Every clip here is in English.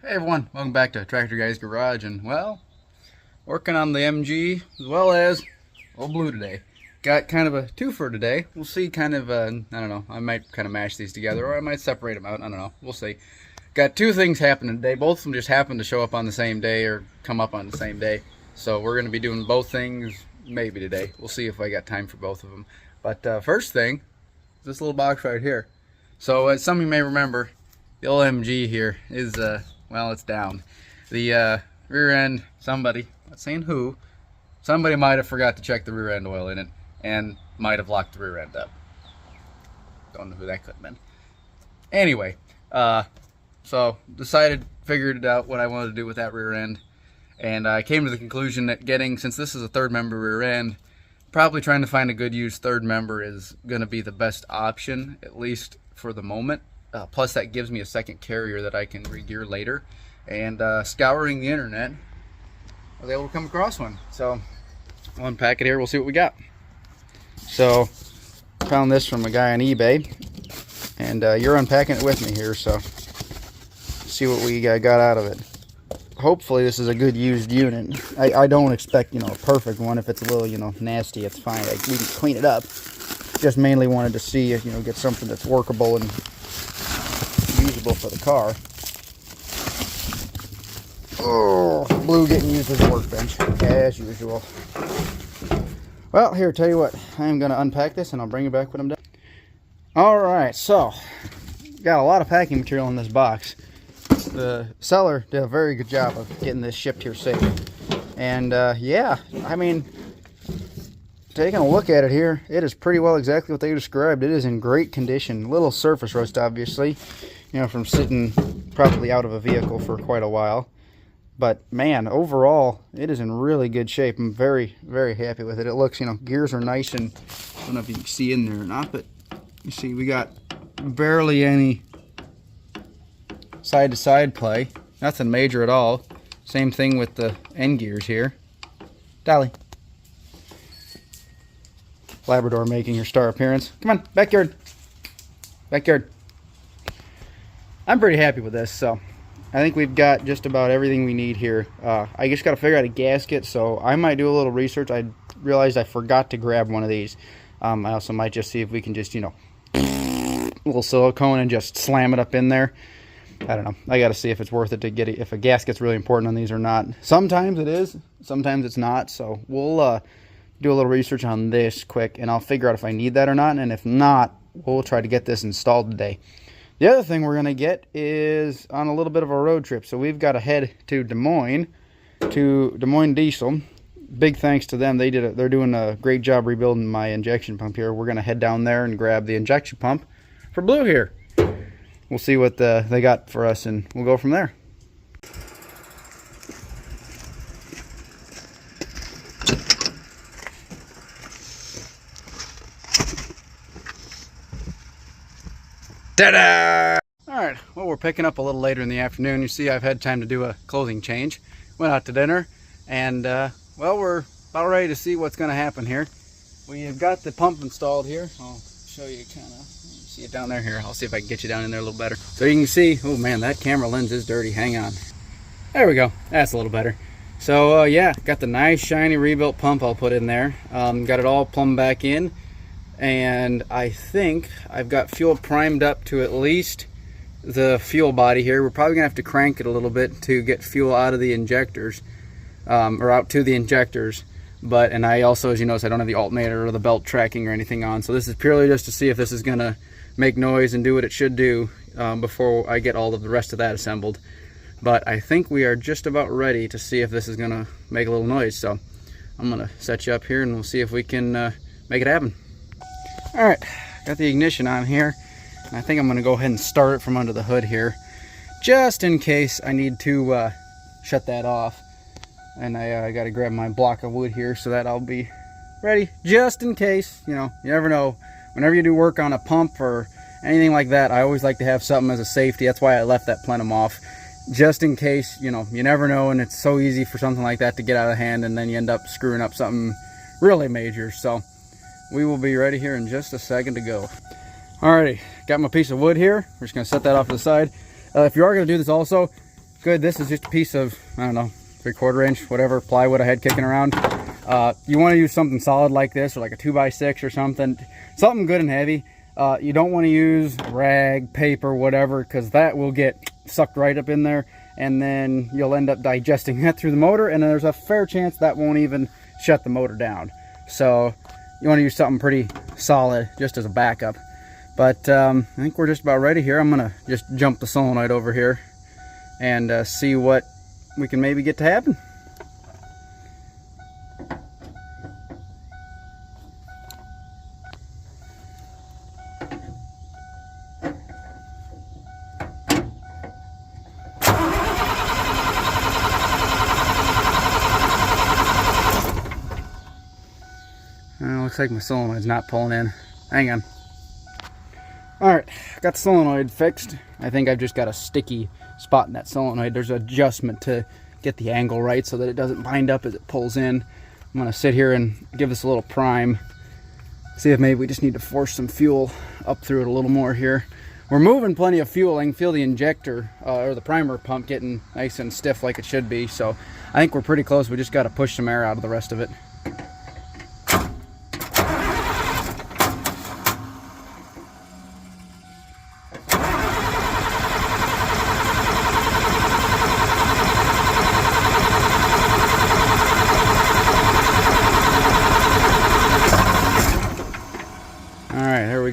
Hey everyone, welcome back to Tractor Guy's Garage, and well, working on the MG as well as Old Blue today. Got kind of a twofer today. We'll see, kind of, I don't know, I might kind of mash these together, or I might separate them out, I don't know, we'll see. Got two things happening today. Both of them just happen to show up on the same day or come up on the same day. So we're going to be doing both things maybe today. We'll see if I got time for both of them. But first thing, this little box right here. So as some of you may remember, the old MG here is, well, it's down. The rear end, somebody, not saying who, somebody might have forgot to check the rear end oil in it and might have locked the rear end up. Don't know who that could have been. Anyway, so figured it out what I wanted to do with that rear end, and I came to the conclusion that since this is a third member rear end, probably trying to find a good used third member is going to be the best option, at least for the moment. Plus that gives me a second carrier that I can re-gear later. And scouring the internet, I was able to come across one. So I'll unpack it here, we'll see what we got. So found this from a guy on eBay, and you're unpacking it with me here, so see what we got out of it. Hopefully this is a good used unit. I don't expect, a perfect one. If it's a little, nasty, it's fine. We can clean it up. Just mainly wanted to see if, get something that's workable and usable for the car. Oh, Blue getting used as a workbench, as usual. Well, here, tell you what, I'm going to unpack this and I'll bring it back when I'm done. Alright, so, got a lot of packing material in this box. The seller did a very good job of getting this shipped here safe. And, yeah, I mean, taking a look at it here, it is pretty well exactly what they described. It is in great condition. A little surface rust, obviously, from sitting probably out of a vehicle for quite a while. But man, overall, it is in really good shape. I'm very, very happy with it. It looks, gears are nice, and I don't know if you can see in there or not, but you see we got barely any side-to-side play. Nothing major at all. Same thing with the end gears here. Dolly. Labrador making her star appearance. Come on, backyard. Backyard. I'm pretty happy with this, so I think we've got just about everything we need here. I just got to figure out a gasket, so I might do a little research. I realized I forgot to grab one of these. I also might just see if we can just, a little silicone and just slam it up in there. I don't know. I got to see if it's worth it to get it, if a gasket's really important on these or not. Sometimes it is, sometimes it's not, so we'll do a little research on this quick, and I'll figure out if I need that or not, and if not, we'll try to get this installed today. The other thing we're going to get is on a little bit of a road trip. So we've got to head to Des Moines Diesel. Big thanks to them. They're doing a great job rebuilding my injection pump here. We're going to head down there and grab the injection pump for Blue here. We'll see what they got for us, and we'll go from there. Ta-da! Alright, well, we're picking up a little later in the afternoon. You see, I've had time to do a clothing change. Went out to dinner, and, well, we're about ready to see what's going to happen here. We have got the pump installed here. I'll show you kind of, see it down there here. I'll see if I can get you down in there a little better. So you can see, oh man, that camera lens is dirty. Hang on. There we go. That's a little better. So, yeah, got the nice, shiny, rebuilt pump I'll put in there. Got it all plumbed back in. And I think I've got fuel primed up to at least the fuel body here. We're probably gonna have to crank it a little bit to get fuel out of the injectors, or out to the injectors. And I also, as you notice, I don't have the alternator or the belt tracking or anything on. So this is purely just to see if this is gonna make noise and do what it should do before I get all of the rest of that assembled. But I think we are just about ready to see if this is gonna make a little noise. So I'm gonna set you up here and we'll see if we can make it happen. Alright, got the ignition on here. I think I'm going to go ahead and start it from under the hood here, just in case I need to shut that off. And I got to grab my block of wood here so that I'll be ready, just in case. You never know. Whenever you do work on a pump or anything like that, I always like to have something as a safety. That's why I left that plenum off, just in case. You never know, and it's so easy for something like that to get out of hand, and then you end up screwing up something really major. So we will be ready here in just a second to go. Alrighty, got my piece of wood here. We're just gonna set that off to the side. If you are gonna do this also, good. This is just a piece of, I don't know, 3/4 inch, whatever plywood I had kicking around. You want to use something solid like this, or like a 2x6 or something good and heavy. You don't want to use rag, paper, whatever, because that will get sucked right up in there, and then you'll end up digesting that through the motor, and there's a fair chance that won't even shut the motor down. So you want to use something pretty solid just as a backup. But I think we're just about ready here. I'm gonna just jump the solenoid over here and see what we can maybe get to happen. Looks like my solenoid's not pulling in. Hang on. Alright, got the solenoid fixed. I think I've just got a sticky spot in that solenoid. There's an adjustment to get the angle right so that it doesn't bind up as it pulls in. I'm going to sit here and give this a little prime. See if maybe we just need to force some fuel up through it a little more here. We're moving plenty of fuel. I can feel the injector or the primer pump getting nice and stiff like it should be. So I think we're pretty close. We just got to push some air out of the rest of it.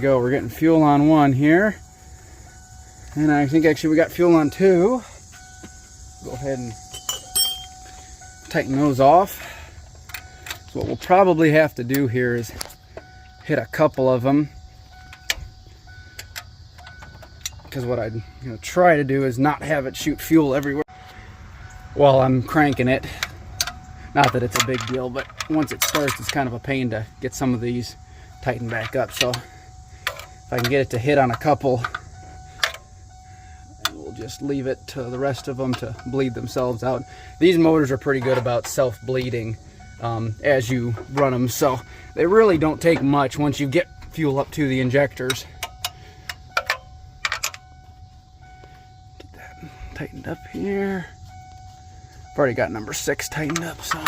Go. We're getting fuel on one here, and I think actually we got fuel on two. Go ahead and tighten those off. So what we'll probably have to do here is hit a couple of them, because what I'm going to try to do is not have it shoot fuel everywhere while I'm cranking it. Not that it's a big deal, but once it starts, it's kind of a pain to get some of these tightened back up. So if I can get it to hit on a couple, and we'll just leave it to the rest of them to bleed themselves out. These motors are pretty good about self-bleeding as you run them, so they really don't take much once you get fuel up to the injectors. Get that tightened up here. I've already got number 6 tightened up, so.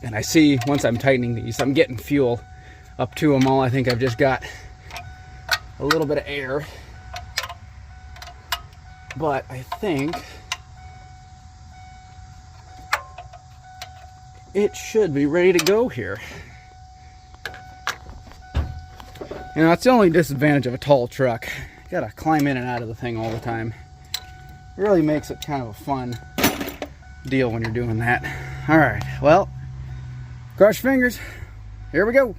And I see once I'm tightening these, I'm getting fuel up to them all. I think I've just got a little bit of air. But I think it should be ready to go here. You know, that's the only disadvantage of a tall truck. You gotta climb in and out of the thing all the time. It really makes it kind of a fun deal when you're doing that. All right, well, cross your fingers. Here we go.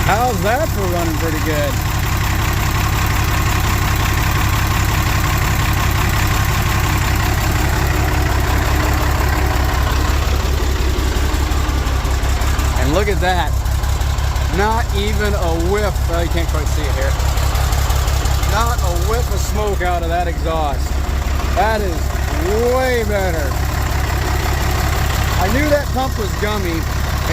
How's that for running pretty good? And look at that. Not even a whiff. Well, you can't quite see it here. Not a whiff of smoke out of that exhaust. That is way better. I knew that pump was gummy,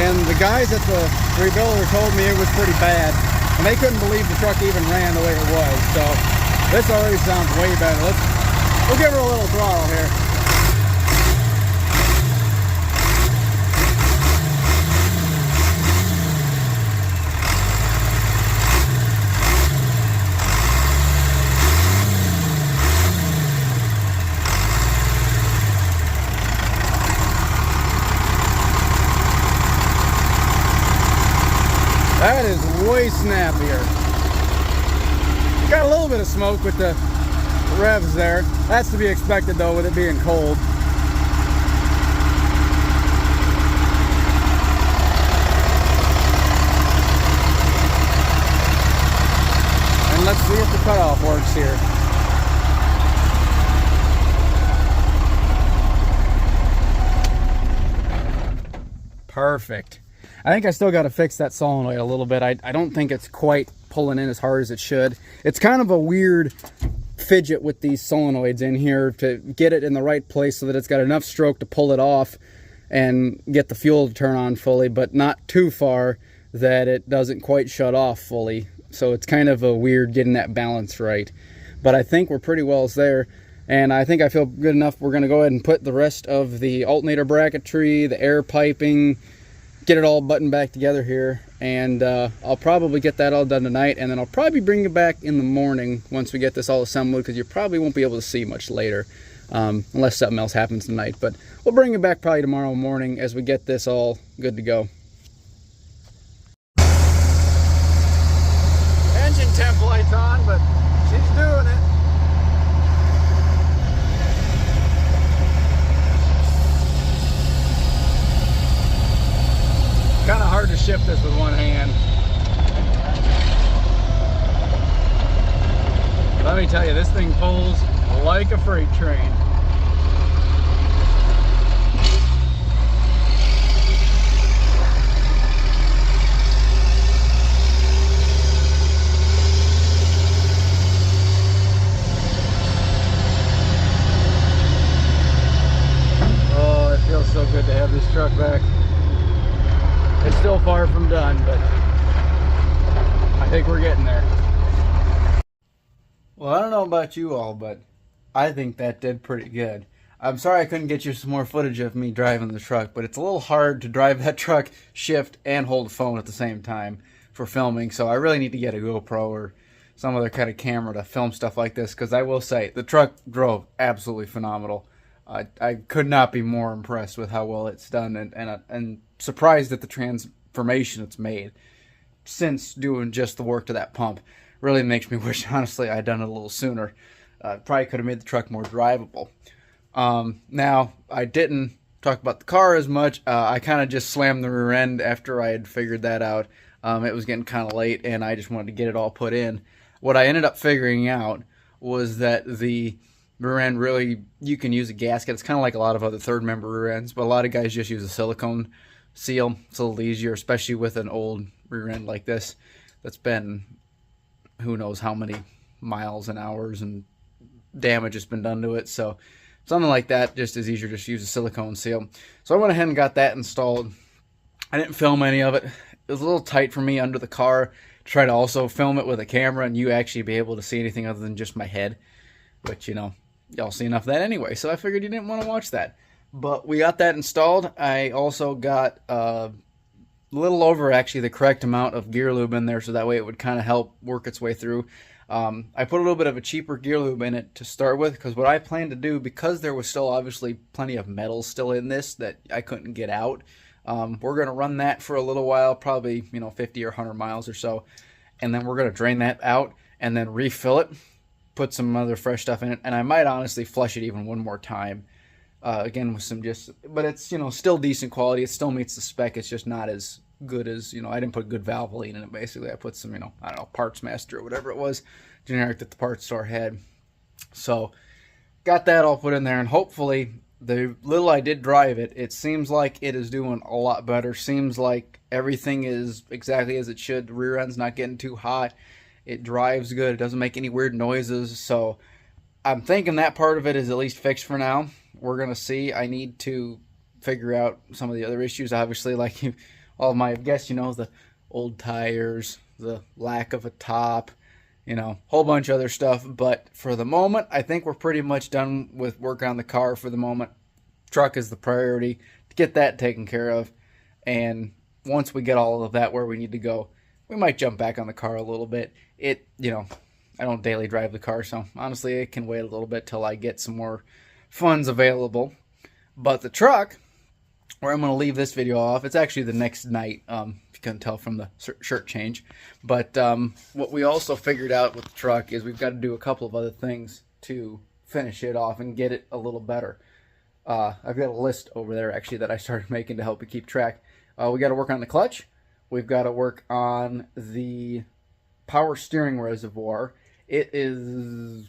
and the guys at the rebuilder told me it was pretty bad, and they couldn't believe the truck even ran the way it was. So this already sounds way better. We'll give her a little throttle here. That is way snappier. Got a little bit of smoke with the revs there. That's to be expected though, with it being cold. And let's see if the cutoff works here. Perfect. I think I still got to fix that solenoid a little bit. I don't think it's quite pulling in as hard as it should. It's kind of a weird fidget with these solenoids in here to get it in the right place so that it's got enough stroke to pull it off and get the fuel to turn on fully, but not too far that it doesn't quite shut off fully. So it's kind of a weird getting that balance right. But I think we're pretty well there. And I think I feel good enough. We're going to go ahead and put the rest of the alternator bracketry, the air piping, get it all buttoned back together here. And I'll probably get that all done tonight. And then I'll probably bring it back in the morning once we get this all assembled, because you probably won't be able to see much later unless something else happens tonight. But we'll bring it back probably tomorrow morning as we get this all good to go. Engine temp light's on, but she's doing it. Kind of hard to shift this with one hand. Let me tell you, this thing pulls like a freight train. Oh, it feels so good to have this truck back. It's still far from done, but I think we're getting there. Well, I don't know about you all, but I think that did pretty good. I'm sorry I couldn't get you some more footage of me driving the truck, but it's a little hard to drive that truck, shift, and hold a phone at the same time for filming, so I really need to get a GoPro or some other kind of camera to film stuff like this, because I will say, the truck drove absolutely phenomenal. I could not be more impressed with how well it's done, and surprised at the transformation it's made since doing just the work to that pump. Really makes me wish, honestly, I'd done it a little sooner. Probably could have made the truck more drivable. Now, I didn't talk about the car as much. I kind of just slammed the rear end after I had figured that out. It was getting kind of late, and I just wanted to get it all put in. What I ended up figuring out was that the rear end, really, you can use a gasket. It's kind of like a lot of other third member rear ends, but a lot of guys just use a silicone seal. It's a little easier, especially with an old rear end like this that's been who knows how many miles and hours and damage has been done to it. So something like that just is easier, just use a silicone seal. So I went ahead and got that installed. I didn't film any of it. It was a little tight for me under the car to try to also film it with a camera and you actually be able to see anything other than just my head, which, you know, y'all see enough of that anyway, so I figured you didn't want to watch that. But we got that installed. I also got a little over, actually, the correct amount of gear lube in there, so that way it would kind of help work its way through. I put a little bit of a cheaper gear lube in it to start with, because what I planned to do, because there was still obviously plenty of metal still in this that I couldn't get out, we're going to run that for a little while, probably, you know, 50 or 100 miles or so, and then we're going to drain that out and then refill it, put some other fresh stuff in it, and I might honestly flush it even one more time, again with some but it's, you know, still decent quality. It still meets the spec. It's just not as good as, you know, I didn't put good Valvoline in it, basically. I put some, you know, I don't know, Parts Master or whatever it was, generic that the parts store had. So got that all put in there, and hopefully the little I did drive it, it seems like it is doing a lot better. Seems like everything is exactly as it should. The rear end's not getting too hot. It drives good. It doesn't make any weird noises. So I'm thinking that part of it is at least fixed for now. We're going to see. I need to figure out some of the other issues. Obviously, like all of my guests, you know, the old tires, the lack of a top, you know, whole bunch of other stuff. But for the moment, I think we're pretty much done with work on the car for the moment. Truck is the priority to get that taken care of. And once we get all of that where we need to go, we might jump back on the car a little bit. It, you know, I don't daily drive the car, so honestly, it can wait a little bit till I get some more funds available. But the truck, where I'm going to leave this video off, it's actually the next night, if you couldn't tell from the shirt change. But what we also figured out with the truck is we've got to do a couple of other things to finish it off and get it a little better. I've got a list over there, actually, that I started making to help you keep track. We got to work on the clutch. We've got to work on the power steering reservoir. It is,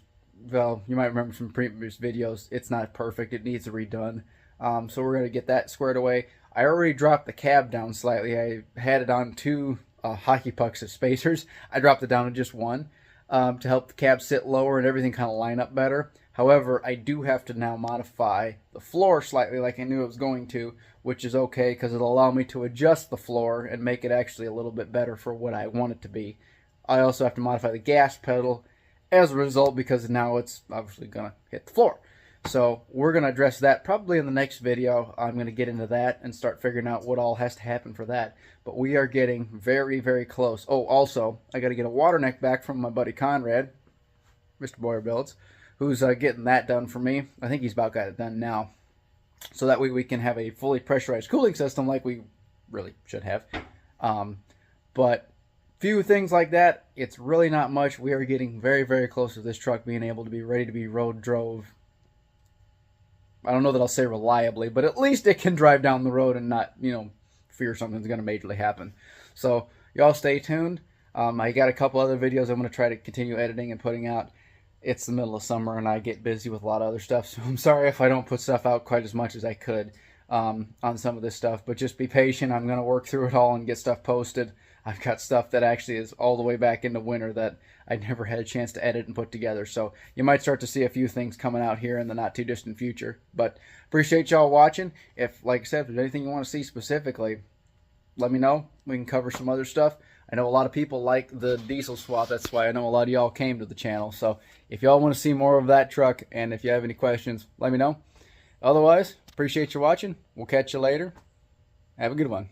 well, you might remember from previous videos, it's not perfect. It needs redone. So we're going to get that squared away. I already dropped the cab down slightly. I had it on 2 hockey pucks of spacers. I dropped it down to just 1. to help the cab sit lower and everything kind of line up better. However, I do have to now modify the floor slightly like I knew it was going to, which is okay because it'll allow me to adjust the floor and make it actually a little bit better for what I want it to be. I also have to modify the gas pedal as a result because now it's obviously going to hit the floor. So we're going to address that probably in the next video. I'm going to get into that and start figuring out what all has to happen for that. But we are getting very, very close. Oh, also, I got to get a water neck back from my buddy Conrad, Mr. Boyer Builds, who's getting that done for me. I think he's about got it done now. So that way we can have a fully pressurized cooling system like we really should have. But few things like that, it's really not much. We are getting very, very close to this truck being able to be ready to be road drove. I don't know that I'll say reliably, but at least it can drive down the road and not, fear something's going to majorly happen. So y'all stay tuned. I got a couple other videos I'm going to try to continue editing and putting out. It's the middle of summer and I get busy with a lot of other stuff, so I'm sorry if I don't put stuff out quite as much as I could on some of this stuff, but just be patient. I'm going to work through it all and get stuff posted. I've got stuff that actually is all the way back into winter that I never had a chance to edit and put together, so you might start to see a few things coming out here in the not too distant future. But appreciate y'all watching. If, like I said, if there's anything you want to see specifically, let me know. We can cover some other stuff. I know a lot of people like the diesel swap. That's why I know a lot of y'all came to the channel. So if y'all want to see more of that truck, and if you have any questions, let me know. Otherwise, appreciate you watching. We'll catch you later. Have a good one.